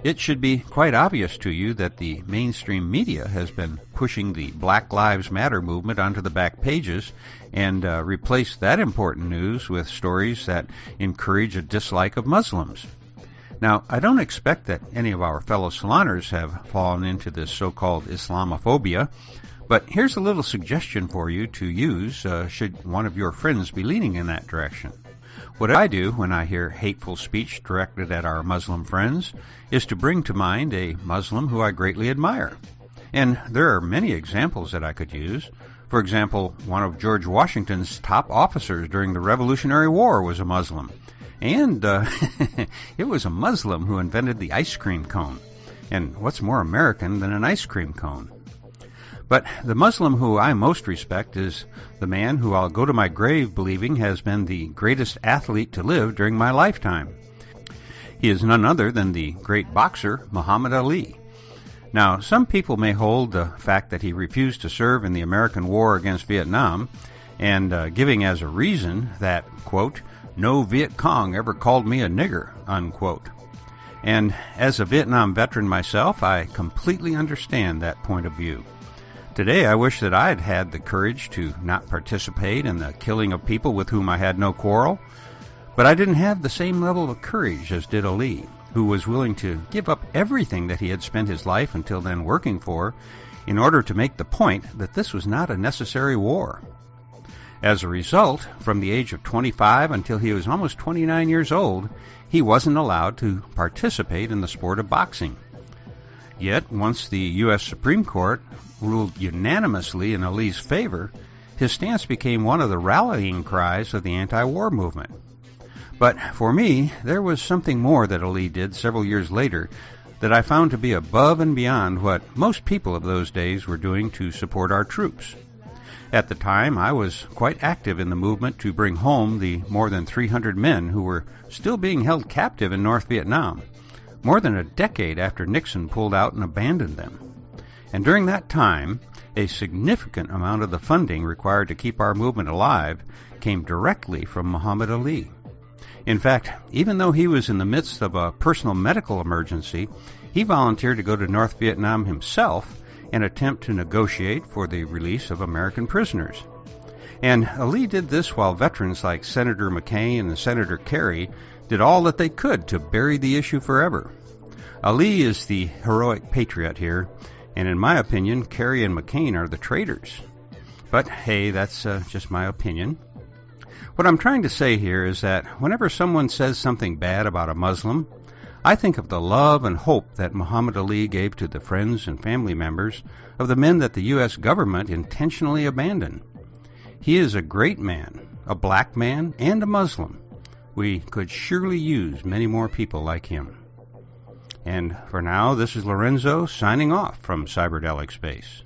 It should be quite obvious to you that the mainstream media has been pushing the Black Lives Matter movement onto the back pages and replaced that important news with stories that encourage a dislike of Muslims. Now, I don't expect that any of our fellow saloners have fallen into this so-called Islamophobia, but here's a little suggestion for you to use should one of your friends be leaning in that direction. What I do when I hear hateful speech directed at our Muslim friends is to bring to mind a Muslim who I greatly admire. And there are many examples that I could use. For example, one of George Washington's top officers during the Revolutionary War was a Muslim. And it was a Muslim who invented the ice cream cone. And what's more American than an ice cream cone? But the Muslim who I most respect is the man who I'll go to my grave believing has been the greatest athlete to live during my lifetime. He is none other than the great boxer Muhammad Ali. Now, some people may hold the fact that he refused to serve in the American war against Vietnam, and giving as a reason that, quote, no Viet Cong ever called me a nigger, unquote. And as a Vietnam veteran myself, I completely understand that point of view. Today, I wish that I had had the courage to not participate in the killing of people with whom I had no quarrel, but I didn't have the same level of courage as did Ali, who was willing to give up everything that he had spent his life until then working for in order to make the point that this was not a necessary war. As a result, from the age of 25 until he was almost 29 years old, he wasn't allowed to participate in the sport of boxing. Yet, once the U.S. Supreme Court ruled unanimously in Ali's favor, his stance became one of the rallying cries of the anti-war movement. But for me, there was something more that Ali did several years later that I found to be above and beyond what most people of those days were doing to support our troops. At the time, I was quite active in the movement to bring home the more than 300 men who were still being held captive in North Vietnam, more than a decade after Nixon pulled out and abandoned them. And during that time, a significant amount of the funding required to keep our movement alive came directly from Muhammad Ali. In fact, even though he was in the midst of a personal medical emergency, he volunteered to go to North Vietnam himself and attempt to negotiate for the release of American prisoners. And Ali did this while veterans like Senator McCain and Senator Kerry did all that they could to bury the issue forever. Ali is the heroic patriot here, and in my opinion, Kerry and McCain are the traitors. But hey, that's just my opinion. What I'm trying to say here is that whenever someone says something bad about a Muslim, I think of the love and hope that Muhammad Ali gave to the friends and family members of the men that the U.S. government intentionally abandoned. He is a great man, a black man, and a Muslim. We could surely use many more people like him. And for now, this is Lorenzo signing off from Cyberdelic Space.